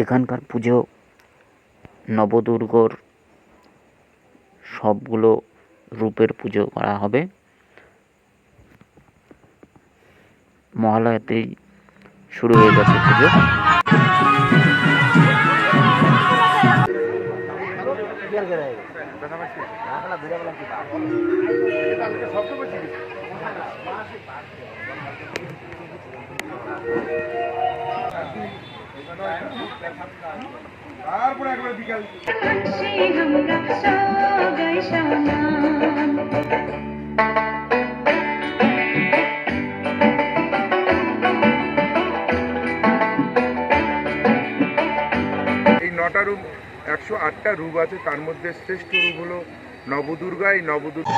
এখানকার পুজো নবদুর্গর সবগুলো রূপের পুজো করা হবে। মহালয়াতেই শুরু হয়ে গেছে পুজো। তারপরে একবার বিকাল এই 9টা রূপ 108টা রূপ আছে, তার মধ্যে শ্রেষ্ঠ রূপ হলো নবদুর্গা। এই নবদুর্গা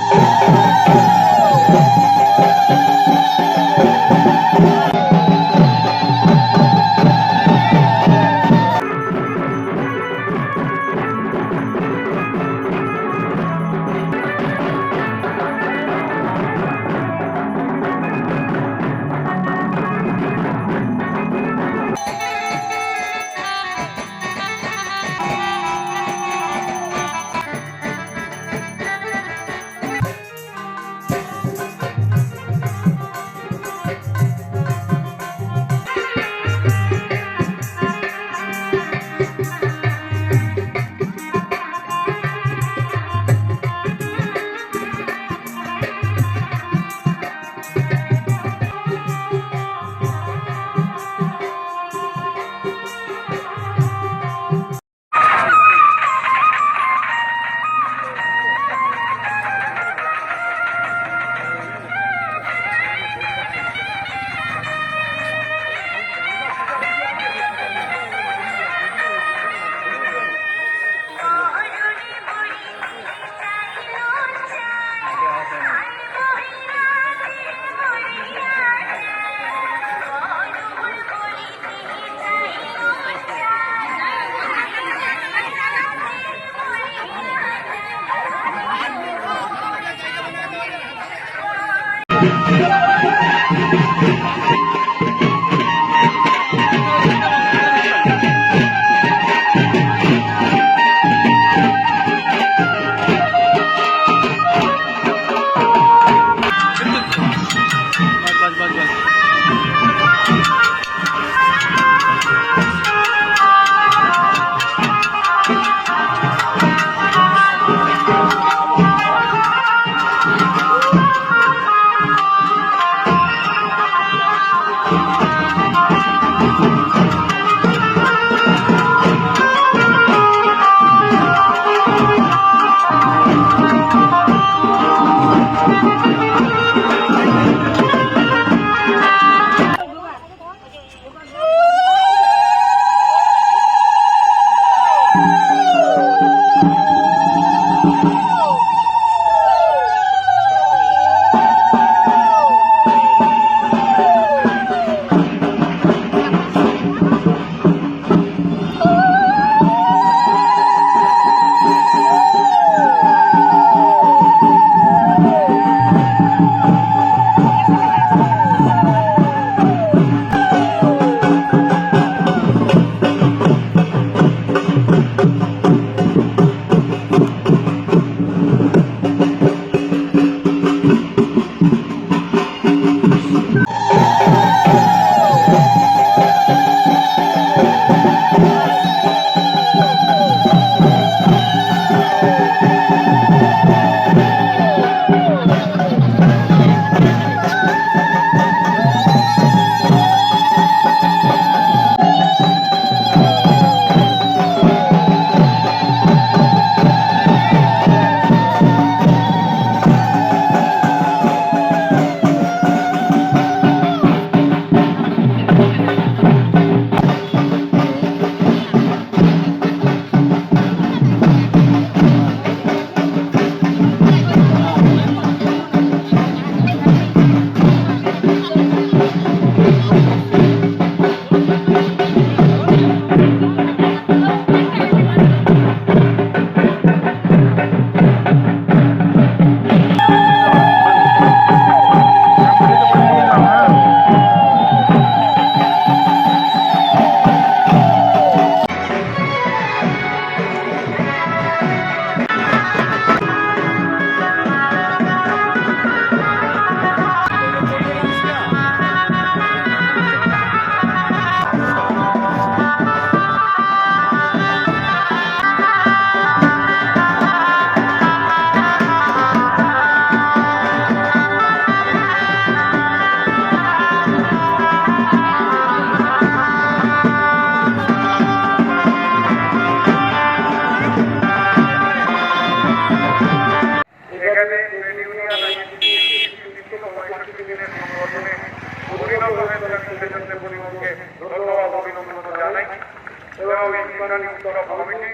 এবং এই কিষাণ উৎসব কমিটি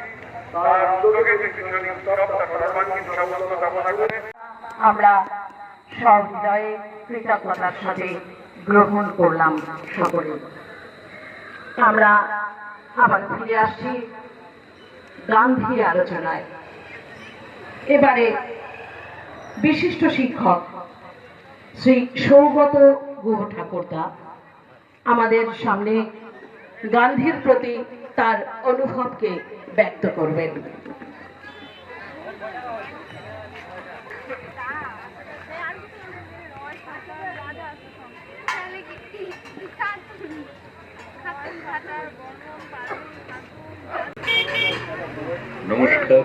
তার উদ্যোগে যে কিষাণ উৎসব তার সর্বাঙ্গীন সফলতা কামনা করে আমরা সহৃদয়ে কৃতজ্ঞতার সাথে গ্রহণ করলাম সকলে। আমরা আবার ফিরে আসছি গান্ধী আলোচনায়। এবারে বিশিষ্ট শিক্ষক শ্রী সৌগত গুহ ঠাকুরদা আমাদের সামনে গান্ধীর প্রতি তার অনুভবকে ব্যক্ত করবেন। নমস্কার।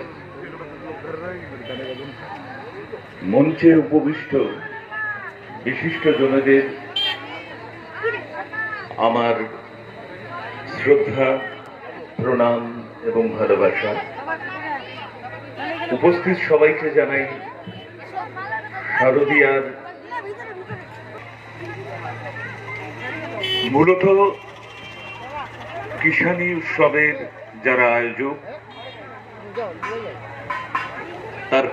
মঞ্চে উপবিষ্ট বিশিষ্ট জনদের আমার শ্রদ্ধা, প্রণাম এবং ভালোবাসা। উপস্থিত সবাইকে জানাই শারদীয়ার মূলত কিষাণী উৎসবের যারা আয়োজক তার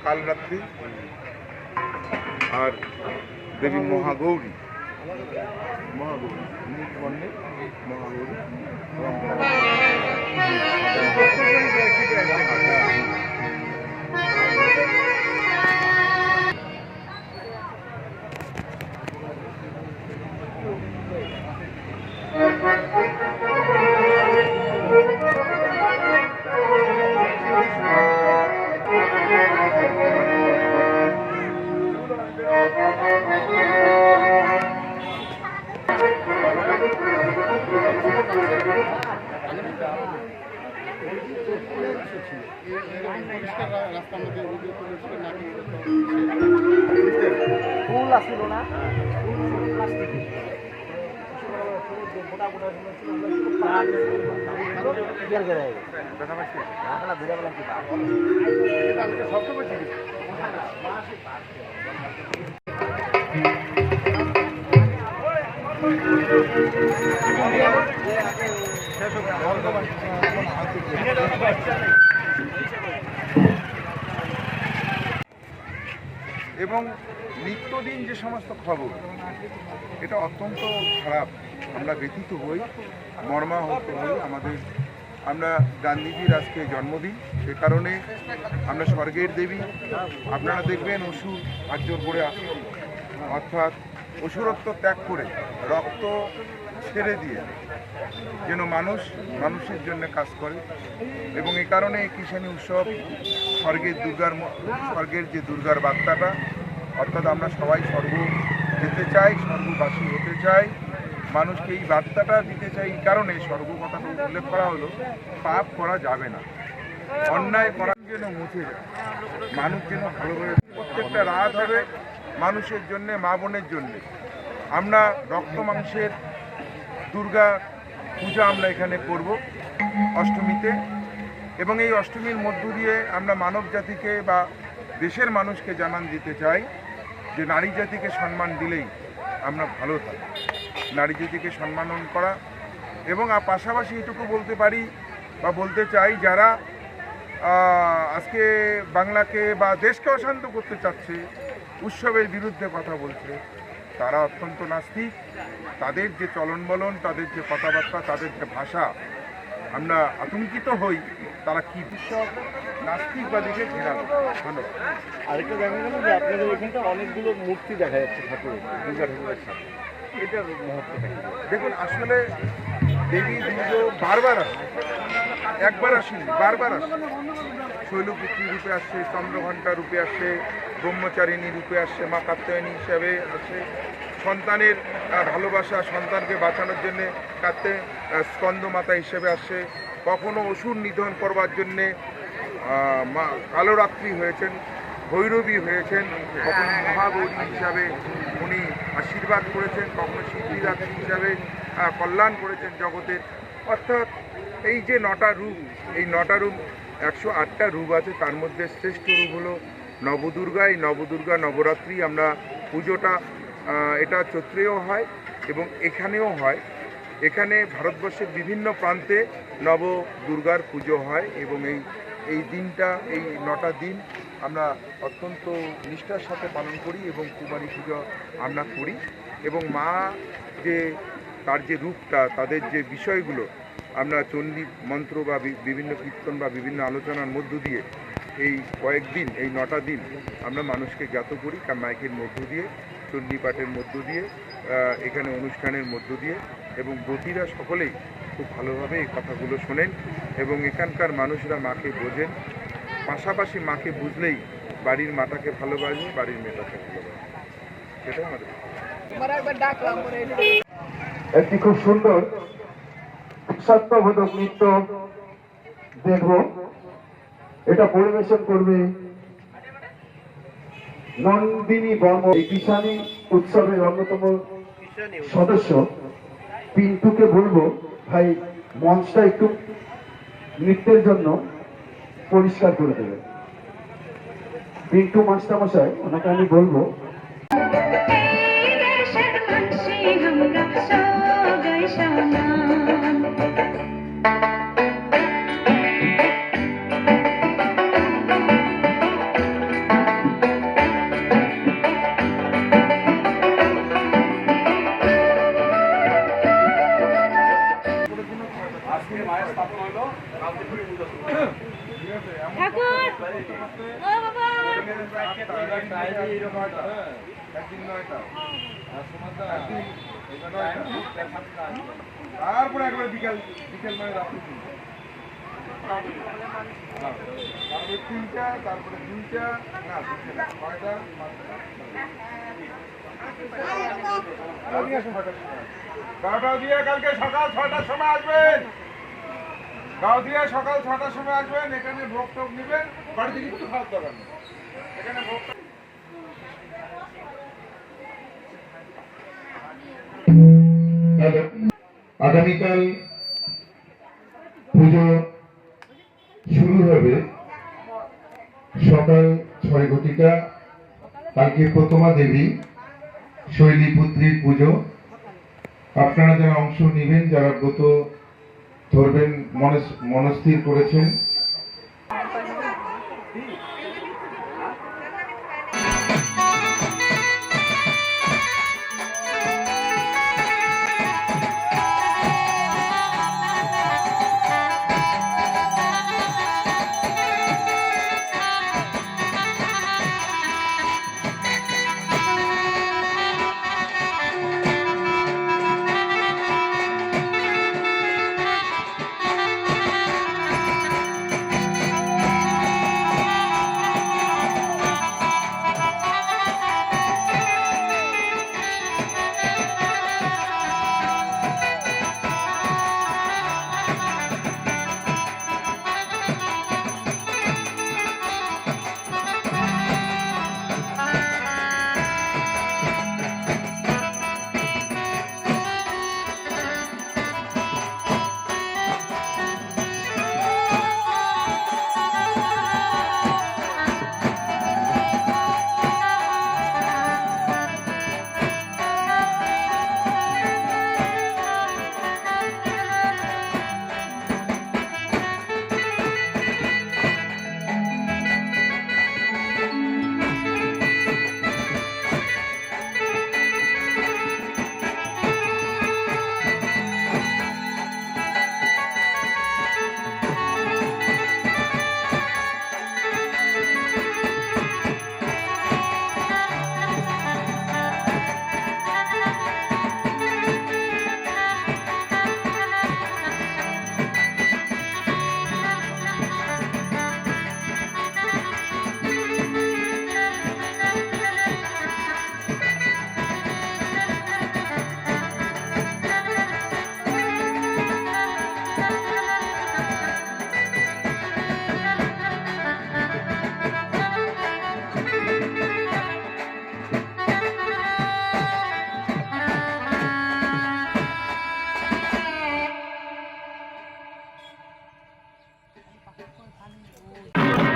কালরাত্রি আর দেবী মহাগৌরী মহাগৌরী ফুল আসছিল না এবং নিত্যদিন যে সমস্ত খবর, এটা অত্যন্ত খারাপ। আমরা ব্যথিত হই, মর্মাহত হই। আমরা গান্ধীজির আজকে জন্মদিন, সে কারণে আমরা স্বর্গের দেবী, আপনারা দেখবেন অসুর আর্যর করে আসে, অর্থাৎ অসুরত্ব ত্যাগ করে রক্ত ছেড়ে দিয়ে যেন মানুষের জন্য কাজ করে। এবং এই কারণে এই কিষাণী উৎসব স্বর্গের যে দুর্গার বার্তাটা, অর্থাৎ আমরা সবাই স্বর্গ যেতে চাই, স্বর্গবাসী হতে চাই, মানুষকে এই বার্তাটা দিতে চাই। এই কারণে স্বর্গ কথাটা উল্লেখ করা হলো, পাপ করা যাবে না, অন্যায় করা যেন মুছে যায়, মানুষ যেন ভালোভাবে প্রত্যেকটা রাত হবে মানুষের জন্যে, মা বোনের জন্যে। আমরা রক্ত মাংসের দুর্গা পূজা আমরা এখানে করব অষ্টমীতে। এবং এই অষ্টমীর মধ্য দিয়ে আমরা মানব জাতিকে বা দেশের মানুষকে জানান দিতে চাই যে নারী জাতিকে সম্মান দিলেই আমরা ভালো থাকি। নারী জাতিকে সম্মান করা এবং পাশাপাশি এটুকু বলতে পারি বা বলতে চাই যারা আজকে বাংলাকে বা দেশকে অশান্ত করতে চাচ্ছে, উৎসবের বিরুদ্ধে কথা বলছে, তারা অত্যন্ত নাস্তিক। তাদের যে চলন বলন, তাদের যে কথাবার্তা, তাদের যে ভাষা, আমরা আতঙ্কিত হই তারা কি বিশ্ব নাস্তিকবাদীকে ঘেরানো। ধন্যবাদ। আরেকটা জানা গেল যে আপনাদের এখানটা অনেকগুলো মূর্তি দেখা যাচ্ছে ঠাকুরের, দুর্গা ঠাকুরের সাথে, এটার মহত্বটা কি? দেখুন, আসলে দেবী দুর্গা বারবার আসে, একবার আসেনি, বারবার আসে। শৈলপুত্রী রূপে আসছে, চন্দ্রঘণ্টা রূপে আসে, ব্রহ্মচারিণী রূপে আসছে, মা কাত্যায়নী হিসাবে আসে, সন্তানের ভালোবাসা, সন্তানকে বাঁচানোর জন্যে স্কন্দ মাতা হিসেবে আসে, কখনো অসুর নিধন করবার জন্যে মা কালরাত্রি হয়েছেন, ভৈরবী হয়েছেন, কখনো মহাগৌরী হিসাবে উনি আশীর্বাদ করেছেন, কখনো সিদ্ধিদাত্রী হিসাবে কল্যাণ করেছেন জগতের। অর্থাৎ এই যে 9টা রূপ, এই 9টা রূপ 108টা রূপ আছে, তার মধ্যে শ্রেষ্ঠ রূপ হলো নবদুর্গা। এই নবদুর্গা নবরাত্রি আমরা পুজোটা এটা চৈত্রেও হয় এবং এখানেও হয়। এখানে ভারতবর্ষের বিভিন্ন প্রান্তে নবদুর্গার পুজো হয় এবং এই দিনটা, এই 9টা দিন আমরা অত্যন্ত নিষ্ঠার সাথে পালন করি এবং কুমারী পুজো আমরা করি। এবং মা যে তার যে রূপটা, তাদের যে বিষয়গুলো আমরা চণ্ডী মন্ত্র বা বিভিন্ন কীর্তন বা বিভিন্ন আলোচনার মধ্য দিয়ে এই কয়েকদিন, এই 9টা দিন আমরা মানুষকে জ্ঞাত করি মাইকের মধ্য দিয়ে, চণ্ডী পাঠের মধ্য দিয়ে, এখানে অনুষ্ঠানের মধ্য দিয়ে। এবং ব্রতীরা সকলেই খুব ভালোভাবে এই কথাগুলো শোনেন এবং এখানকার মানুষরা মাকে বোঝেন। পাশাপাশি মাকে বুঝলেই বাড়ির মাটাকে ভালোবাসে, বাড়ির মেয়েটাকে ভালোবাসে। সেটাই আমাদের। একটি খুব সুন্দর সত্যবোধক নৃত্য দেখব। এটা পরিবেশন করবে নন্দিনী বর্ম, এই কিষানী উৎসবের অন্যতম সদস্য। পিন্টুকে বলবো ভাই মঞ্চটা একটু নৃত্যের জন্য পরিষ্কার করে দেবে। পিন্টু মাস্টারমশাই, ওনাকে আমি বলবো। তারপরে একবার বিকেল মানে রাত্রি 3টা, তারপরে 2টা, না 6টা, 12টা দিয়ে কালকে সকাল 6টার সময় আসবেন। গাঁও দিয়ে সকাল 6টার সময় আসবেন। এখানে ভোগ টোগ নেবেন, বাড়িতে কিছু খাওয়ার দরকার নেই। এখানে ভোগ আগামীকাল পুজো শুরু হবে সকাল 6 ঘটিকা। কালকে প্রথমা দেবী শৈলীপুত্রীর পুজো। আপনারা যারা অংশ নেবেন, যারা ব্রত ধরবেন মনস্থির করেছেন, করুন।